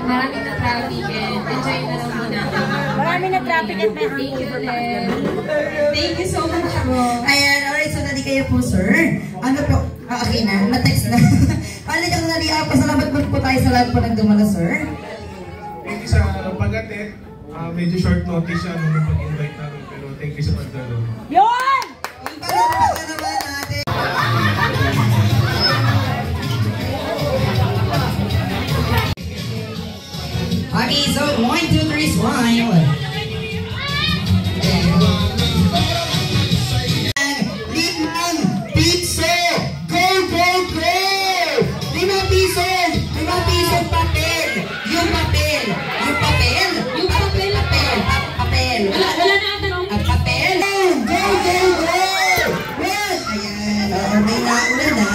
marami na traffic and enjoy na lang muna. Marami na traffic at may Thank you, Len. Thank you so much po. Ayan, alright, so nadi kayo po, sir. Ano po? Okay na, na-text na. Paano nyo nadi ako? Pasalamat po tayo sa lahat po ng dumala, sir. Thank you sa pag-attend. Medyo short notice siya nung pag-invite namin, pero thank you sa pagdalo. Yun! Palakpakan naman natin. Okay, so 1, 2, 3, smile. Limang piso! Go, go, go! 5 piso! 5 piso papel! Yung papel! Yung papel! Yung papel! Papel! Wala na ata nung... Papel! Go, go, go! What? Ayan, may naulan na.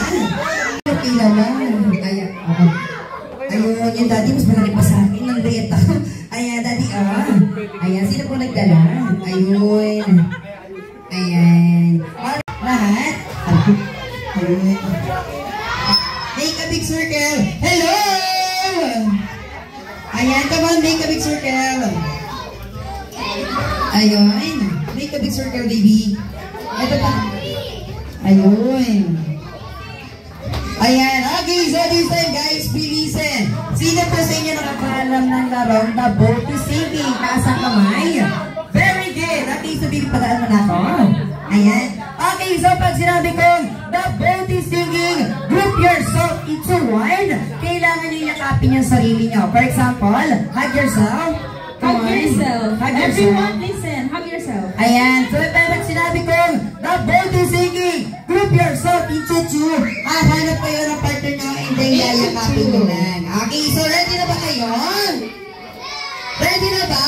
Okay naman. Ayan, ayun, yung daddy mas malaki pa sa akin ng reta. Ayan, daddy, ayan, sino po nagdala? Ayun. Ayan. Lahat? Ayun. Make a big circle. Hello! Ayan, come on, make a big circle. Ayun. Make a big circle, baby. Ito pa. Ayun. Ayan. Okay, so this time, guys, please listen. Sino po sa inyo nakakaalam ng larong na boat to singing? Nasa kamay? Very good. Okay, so baby, padaan mo na ako. Ayan. Okay, so pag sinabi kong the boat is singing, group yourself into one. Kailangan nyo yakapin yung sarili nyo. For example, hug yourself. Hug yourself. Hug yourself. Everyone, listen. Hug yourself. Ayan. So pag sinabi kong the boat is singing, group yourself into two. Hanap kayo ng partner nyo and then yayakapin nyo lang. Okay, so ready na ba kayo? Ready na ba?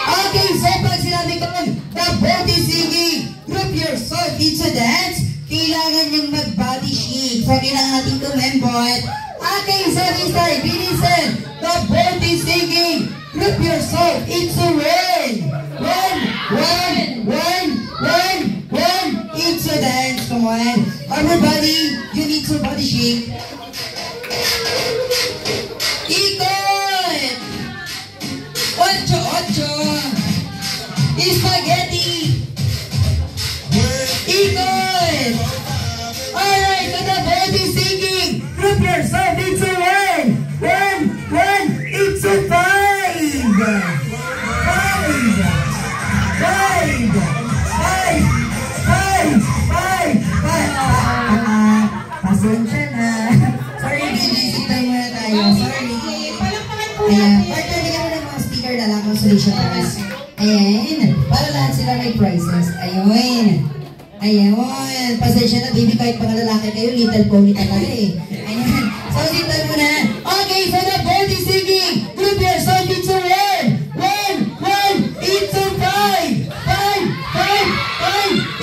Okay, so pag sinabi ko, the boat is singing, group yourself into dance, kailangan yung mag-body shake. So, kailangan natin kumembot. Okay, so this time, listen. The boat is singing, group yourself into one. One, into dance. Come on. Everybody, you need to body shake. Ikot! Ocho! Spaghetti! Ikot! Alright, so the boat is singing. Group yourself into one, into five! Pasensya na. Sorry, bibisip tayo muna tayo. Sorry. Ayan, partner, bigyan mo ng mga speaker na lang, consolation prize. Ayan, para lahat sila may prizes. Ayun. Pasensya na, baby, kahit mga lalaki kayo, little pony talaga eh. Ayan. So, dito muna. Okay, so the boat is singing. Group yourself into one, into five,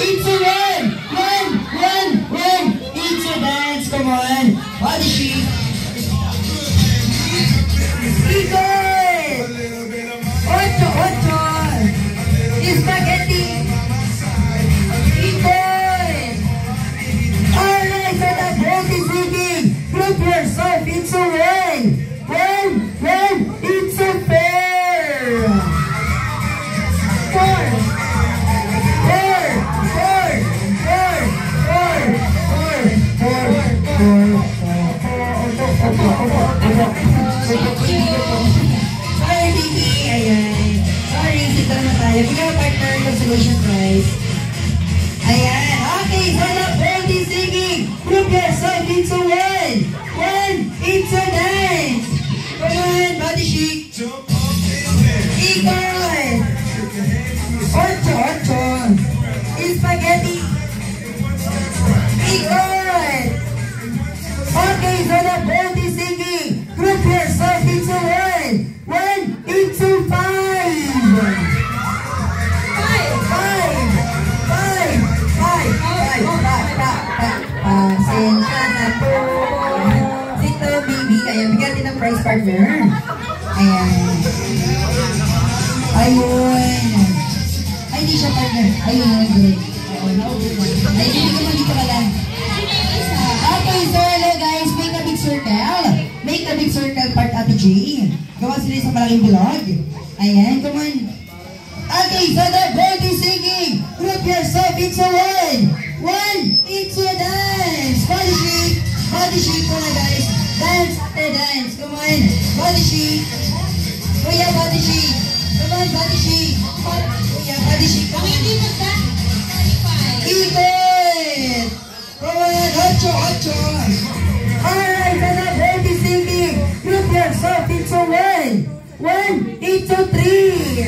into one, into dance. Come on. Body shake. Ikot! Ocho! Spaghetti! Ikot! Alright, so the boat is singing. Group yourself into one, into pair. Four. Sorry, Vicky. Ayan. Sorry, sito na tayo. Bigyan partner consolation prize. Ayan. Okay, so the boat is singing. Group yourself into one, into dance. Come on, body shake. Ikot. Ocho. Spaghetti. Ikot. Okay, so the boat is singing. Group yourself into one, into five. Pasensya na po. Sito, baby. Ayan, bigyan din ng prize partner. Ayan. Ayun. Ay, hindi siya partner. Ayun, good. Ay, hindi ko pala. Okay, so hello guys. Make a big circle. Make a big Big Circle Part Ate J. Gawa sila sa malaking vlog. Ayan, come on. Okay, so the bird is singing. Group yourself into one. One, into dance. Body shake. Body shake muna guys. Dance after dance. Come on. Body shake. Kuya, body shake. Come on, body shake. Kuya, body shake. Come on. Ikot. Come on, ocho, ocho. Alright, so the bird is singing. Group yourself into one. One, into three.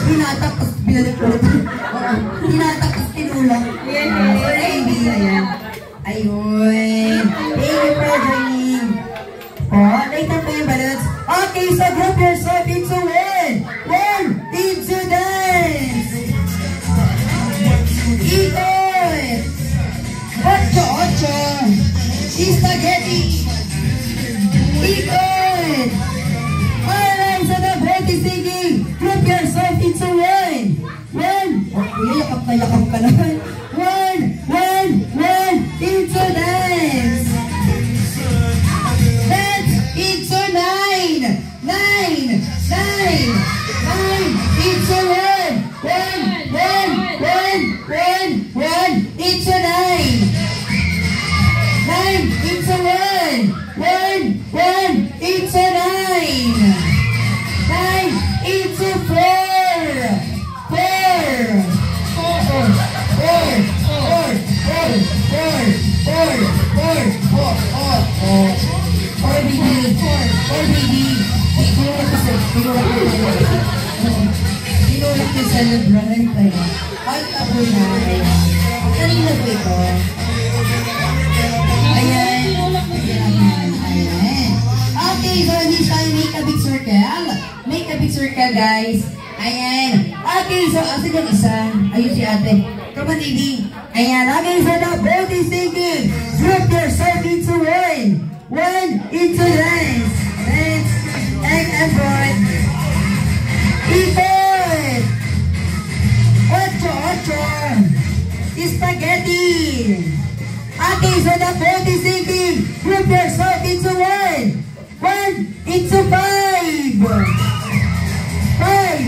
Tinatapos binalik-ulit. Tinatapos tinulong. Sorry, hindi. Ayan. Ayun. Thank you for joining. Oh, later po yung balloons. Okay, so group yourself into one. One, into dance. Ikot. Ocho, ocho. Spaghetti. Ikot. Alright, so the bird is singing. Group yourself into one. One. Oh, kuya, yakap ka naman. One, into dance. Dance into nine. Nine, into one. One, into nine. Nine, into one. One, into nine. Nine, into four. Four, baby. Tinulak ko celebrate. Alt ako na. Kanina po ito. Ayan. Okay, so this time make a big circle. Make a big circle, guys. Ayan. Okay, so asan yung isa? Ayun si ate. Come on, baby. Ayan. Okay, so the boat is singing. Group yourself into one. One into dance. Dance. And board. Ikot. Ocho. Spaghetti. Okay, so the boat is singing. Group yourself into one. One into five. Five.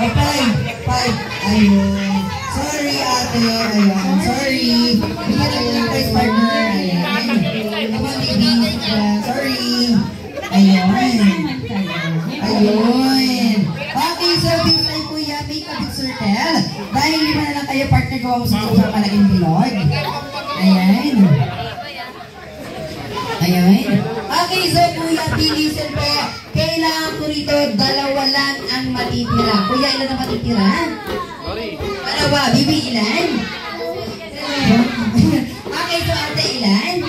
Ayun. Five. Ayun. Sorry, ate. Ayun. Sorry. Bigyan natin ng prize partner. Ayan. Come on, baby. Sorry. Ayun. Okay, so big time kuya, make a big circle. Dahil lima na lang kayo partner gawa mo sa malaking vlog. Ayan. Okay, so kuya, listen po. Kailangan ko rito, dalawa lang ang matitira. Kuya, ilan ang matitira? Dalawa. Bibi, ilan? Okay, so ate, ilan?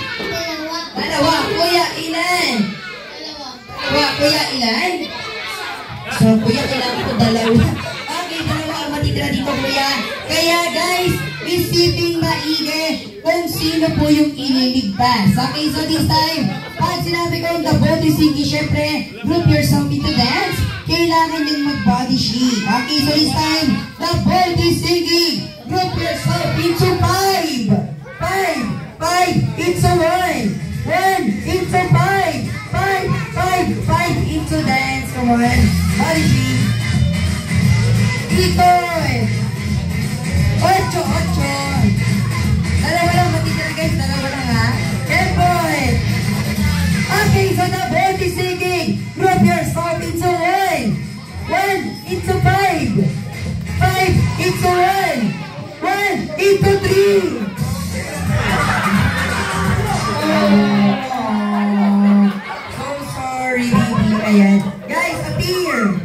Dalawa. Kuya, ilan? Kuya, ilan? So, kuya, kailangan ko dalawa. Okay, dalawa ang matitira dito, kuya. Kaya, guys, isiping maigi kung sino po yung ililigtas. Okay, so this time, pag sinabi ko the body singing, syempre, group yourself into dance, kailangan din mag-body shake. Okay, so this time, the body singing, group yourself into five. Five into one. One into five. Five into dance. Come on. Body shake. Ikot. Ocho. Dalawa lang matitira guys. Dalawa lang ha. Tempoy. Okay, so the body singing. Group yourself into one. One into five. Five into one. One into three. So sorry, baby. Ayan. Guys, appear.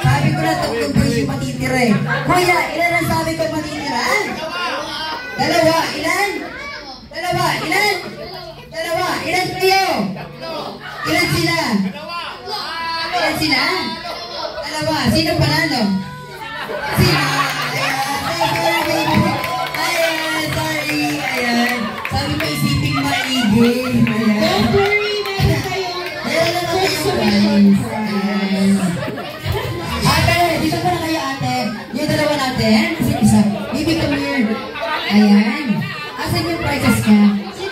Sabi ko na tatlong boys yung matitira eh. Kuya, ilan ang sabi ko matitira? Dalawa. Ilan? Ilan kayo? Ilan sila? Dalawa. Sino panalo? Sila. Ayan, sorry. Ayan. Sabi ko isipin maigi. Ayan. Don't worry, meron kayong Ayan. then, asan isa? Baby, come here. Ayan. Asan yung prices ka?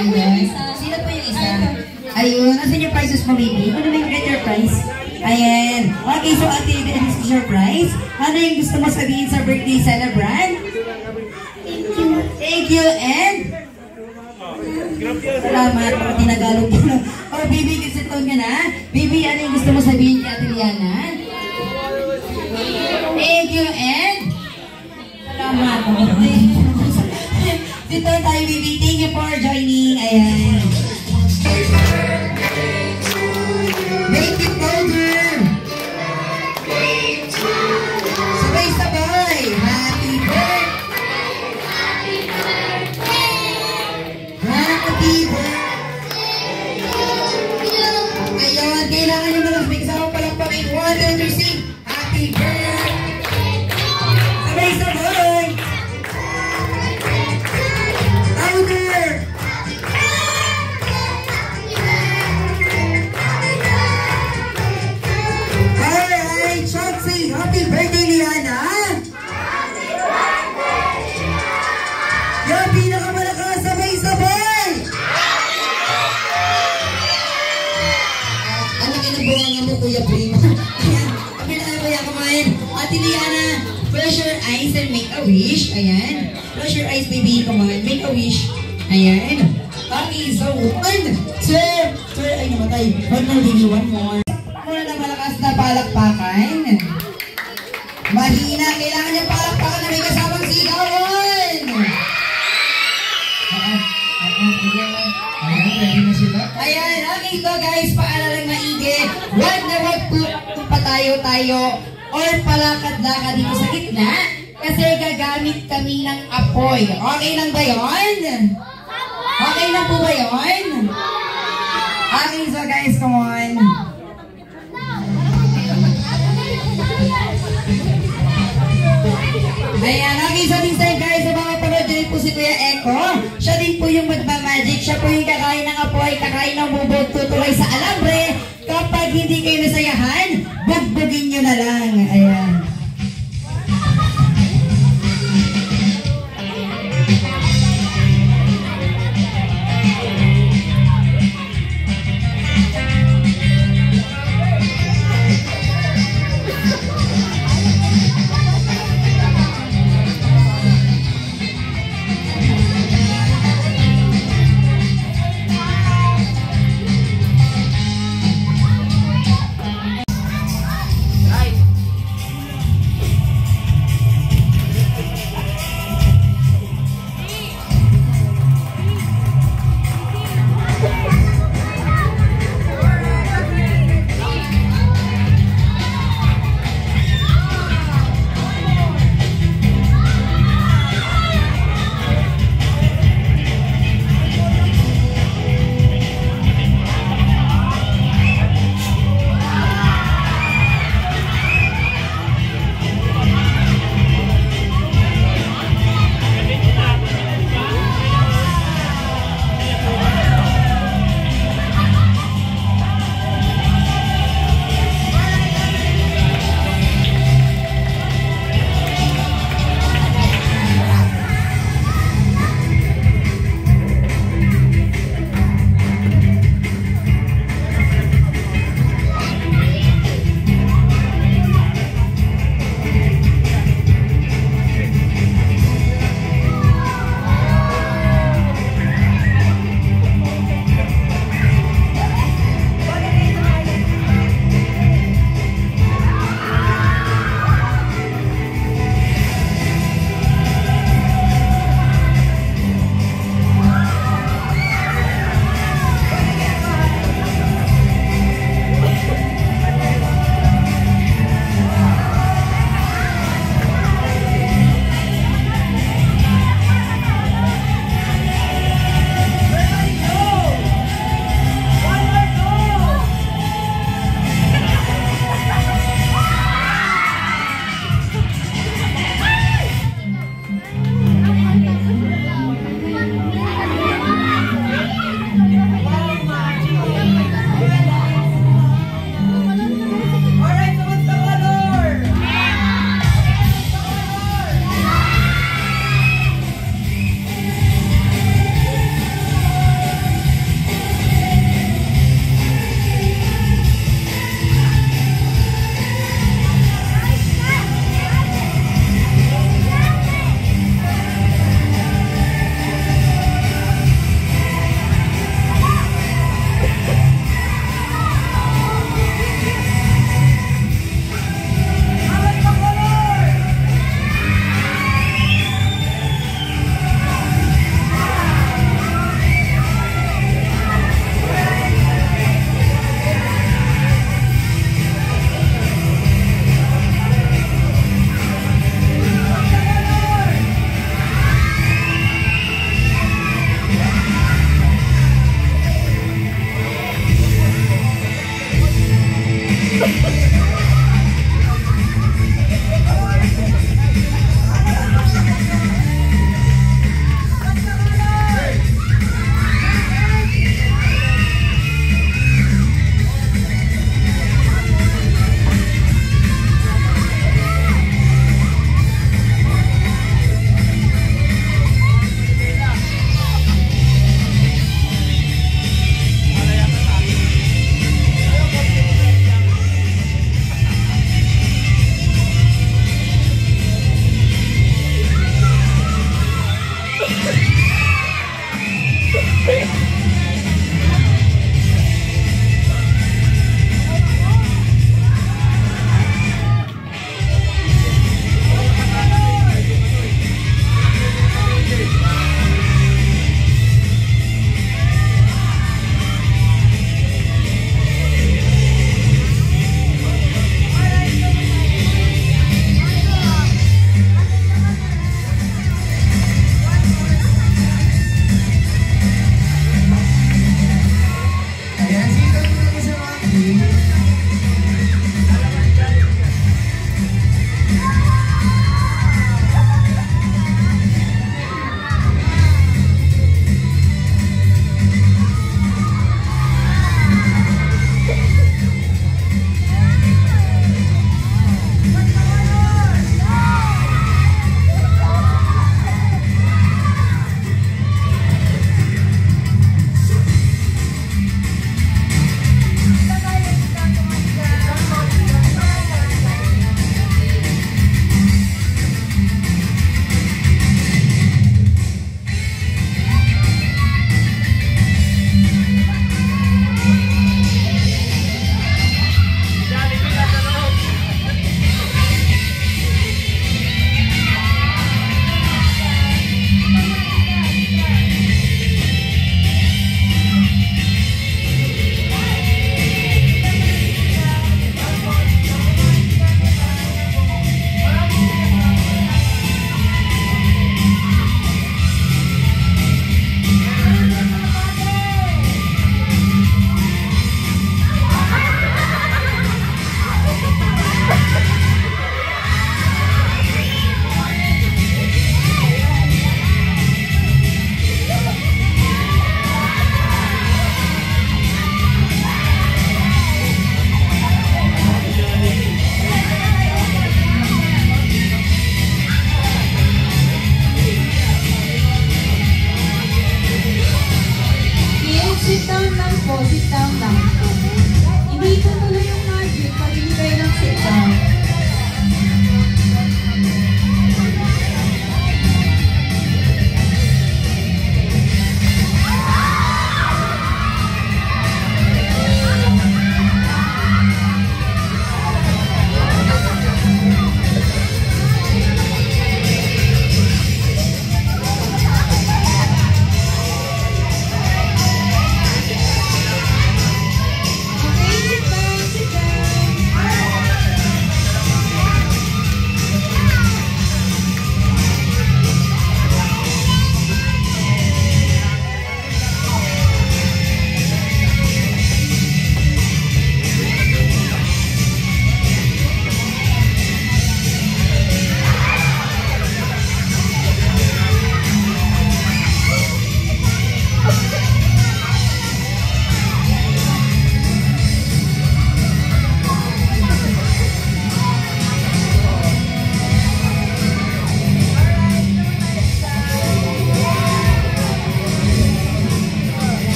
Ayan. Sino po yung isa? Ayun. Asan yung prices mo, baby? Ano na yung get your price? Ayan. Okay, so ate, this is your price. Ano yung gusto mo sabihin sa birthday celebrant? Thank you, and? Salamat, mga tinagalog ko. Oh, baby, kasi taon ka na. Baby, ano yung gusto mo sabihin kay Ate Liana? Thank you, and? Salamat. Dito tayo, baby. Thank you for joining. Ayan. Make it older. Sabay-sabay. Happy birthday. Happy birthday. Ayun, kailangan nyo nalang may kasama palakpakin. 1, 2, 3, sing. Happy birthday. Sabay-sabay. Louder. Alright, Chelsea, happy birthday, Liana. Yung pinakamalakas, sabay-sabay. Ang laki ng buwanga mo, Kuya Primo. Ayan, kami na tayo kaya kumain. Ate Liana, close your eyes and make a wish. Ayan. Close your eyes, baby. Come on, make a wish. Ayan. Okay, so 1, 2, 3, ay namatay. 1 more, baby, 1 more. Muna na malakas na palakpakan. Mahina, kailangan niyang palakpakan na may kasamang sigawan. Ayan, ready na sila. Ayan, okay so guys, paalalang maigi. Wag na wag pa tayo or palakad-lakad dito sa gitna kasi gagamit kami ng apoy. Okay lang ba yun? Okay lang po ba yun? Okay so guys, come on. Ayan, okay so this time guys, sa mga panood din po si Kuya Eko. Siya din po yung magmamagic. Siya po yung kakain ng apoy, kakain ng bubog, tutulay sa alambre. Kapag hindi kayo nasayahan, bugbugin nyo na lang. Ayan. Right.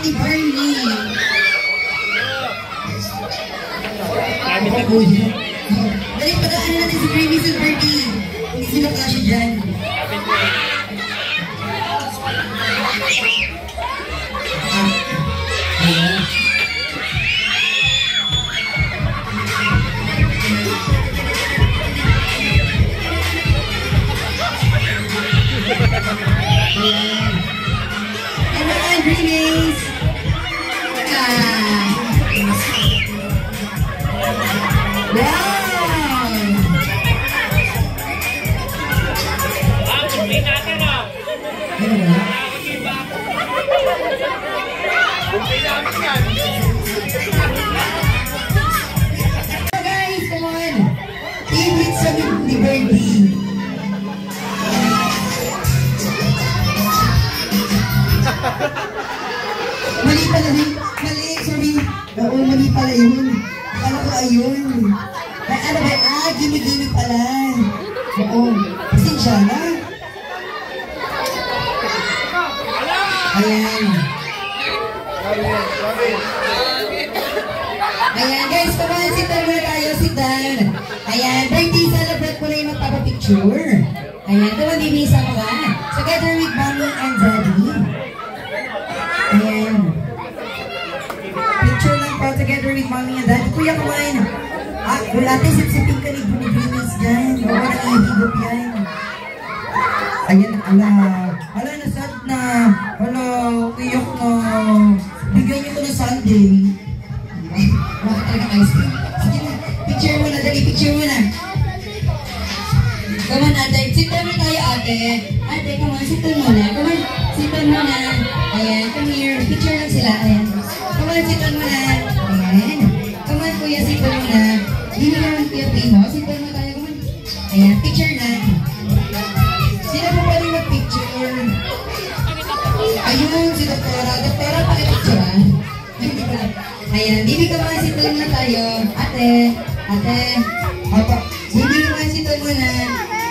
ni Barney. Dali, padaan natin si Barney sa Barney. Hindi sila kasya dyan. Guys, come on! Team hit sa ni Birdie. Mali pala yun. Mali, sorry. Oo, mali pala yun. Akala ko ayun. Ay, ano ba? Gimmi-gimmi pala. Oo. Pasensya na. Ayan. Ayan, guys, come on, sit down muna tayo, sit down. Ayan, birthday celebrate mo na yung magpapapicture. Ayan, come on, bibisa mo ka. Together with mommy and daddy. Ayan. Picture lang po, together with mommy and daddy. Kuya, come on. Wala tayo sipsipin ka ni Bunibinis dyan. Oo, nakihigop yan. Ayan, ala, nasad na. Ala, iyak na. Bigyan niyo ko na Sunday. Bakit talaga ice cream? Sige na, picture mo na, dali, picture mo na. Come on, ate. Sit down na tayo, ate. Ate, come on, sit down muna. Come on, sit down muna. Ayan, come here. Picture lang sila. Ayan. Come on, sit down muna. Ayan. Come on, kuya, sit down muna. Hindi mo naman kuya mo. Sit down muna tayo. Come on. Ayan, picture na. Sino po pwede mag-picture? Ayun, si Doktora. Doktora, pakipicture ha. Ayan, bibi ka mga sit down na tayo. Ate, ate. Opo, bibi ka mga sit down muna.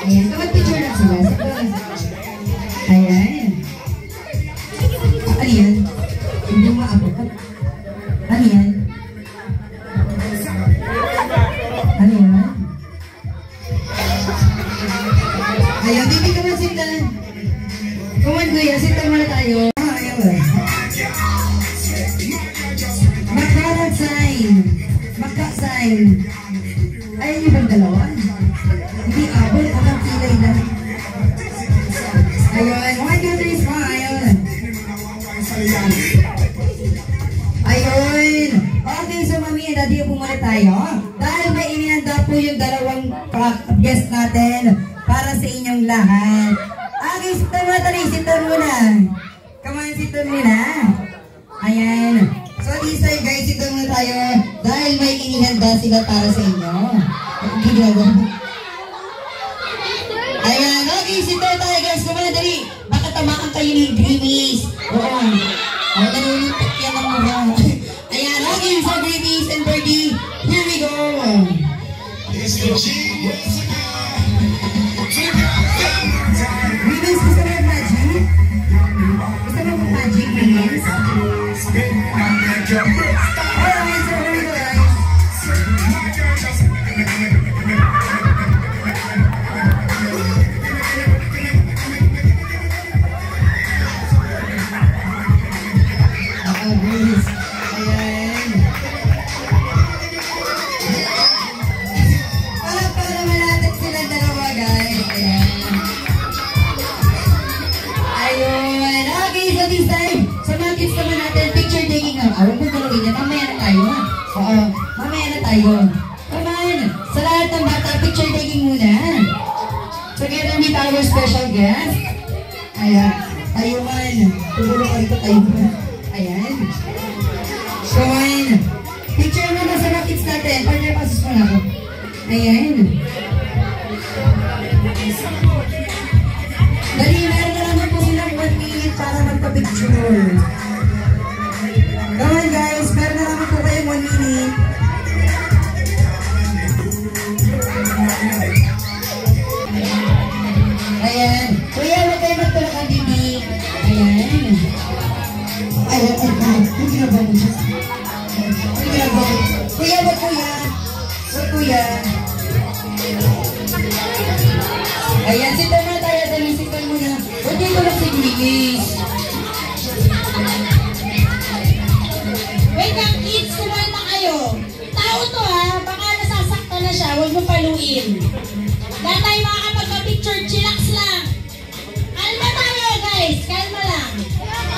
Ayan, kapag-picture lang sila. Sit down. Ayan. Ano yan? Hindi mo maabot. Ano yan? Ano yan? Ayan, bibi ka mga sit down. Kuman kuya, sit down muna tayo. Ayan. Maka-sign. Ayun yung dalawa. Hindi abol, ang kilay na. Ayun, 1, 2, 3, smile. Ayun. Okay, so mami and daddy, po muna tayo. Dahil may ininanda po yung dalawang guest natin para sa inyong lahat. Okay, sit down muna tayo, sit down muna. Come on, sit down muna. Ayan. So this time guys, ito muna tayo dahil may inihanda sila para sa inyo. Ayan, okay, sit down tayo guys. Kumana, dali. Baka tamaan kayo ng greenies. Oo. O, nanununtok yan ang mura. Ayan, okay, so greenies and birdie. Here we go. Greenies, gusto mo yung magic? Gusto mo yung magic, greenies? Alright, so here we go guys. Greenies. Ayan. Palakpakan naman natin sila dalawa guys. Ayan. Ayun. Okay, so this time, sa mga kids naman natin, picture taking na. Huwag mo galawin yan. Mamaya na tayo. Oo. Mamaya na tayo. Come on. Sa lahat ng bata, picture taking muna. Together with our special guest. Ayan. Tayo man. Tugulo ka rito tayo man. Ayan. Come on. Picture muna sa mga kids natin. Partner, pasus mo na ako. Ayan. Dali, meron na naman po silang 1 minute para magpa-picture. Come on guys, meron na naman po kayong 1 minute. Ayan. Kuya, huwag kayo magtulak ang bibi. Ayan. Ayan. Ang ginagawa mo siya. Ang ginagawa mo. Kuya, wag kuya. Wag kuya. Ayan, sitan na tayo. Dali, sitan mo na. Huwag niyo ko lang si Gwilis. Wait lang, kids, kumalma kayo. Tao to ha, baka nasasaktan na siya, huwag mo paluin. Dahil tayo makakapagpa-picture, chillax lang. Kalma tayo guys, kalma lang.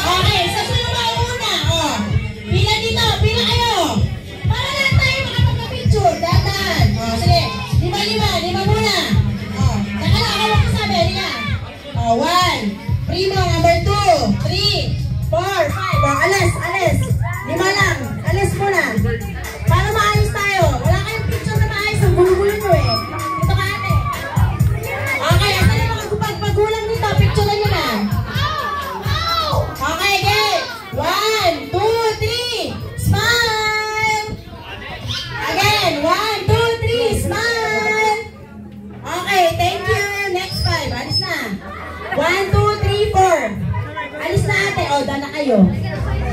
Okay, sa sino ba una? Oh, pila dito, pila kayo. Para lang tayo makapagpa-picture, dahan. Oh, sige, lima muna. Oh, saka lang, ako magkasabi, halika. Oh, 1, primo, number 2, 3, 4, 5. Oh, alas. 5 lang, alas muna. Para maayos tayo. Wala kayong picture na maayos, ang gulo-gulo nyo eh. Dito ka ate. Okay, asa na mga pagpagulang nito, picture na nyo na. Okay, okay. 1, 2, 3, smile! Again, 1, 2, 3, smile! Okay, thank you. Next 5, alis na. 1, 2, 3, 4. Alis na ate. O, done na kayo.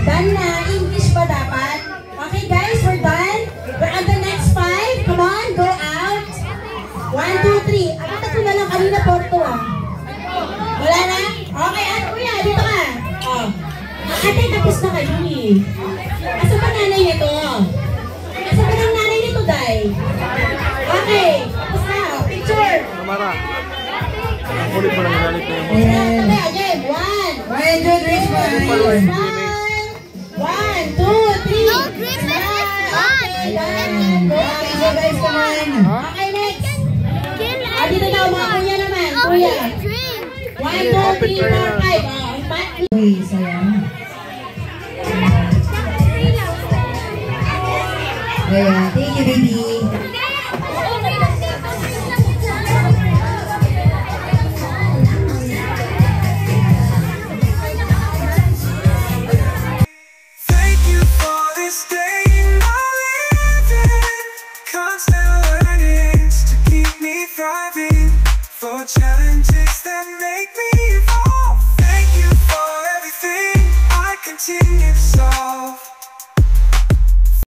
Done na. English ba dapat? Okay guys, we're done. We're on the next 5. Come on, go out. 1, 2, 3. Ako tatlo na lang kanina porto ah. Wala na? Okay, at kuya, dito ka. Oh. Ate, tapos na kayo eh. Asa ba nanay nito? Asa ba ng nanay nito, Day? Okay, tapos na. Oh, picture. Kamara. Kulit mo lang galit na yung Ayan. Okay, again. 1, 1, 2, 3, smile. smile. 1, 2, 3. Smile. Okay, done. Okay, so guys, come on. Okay, next. Dito daw mga kuya naman. Kuya. 1, 2, 3, 4, 5. Uy, sayang. Ayan, thank you, baby. Thank you for this day I live in. Constant learnings to keep me thriving. For challenges that make me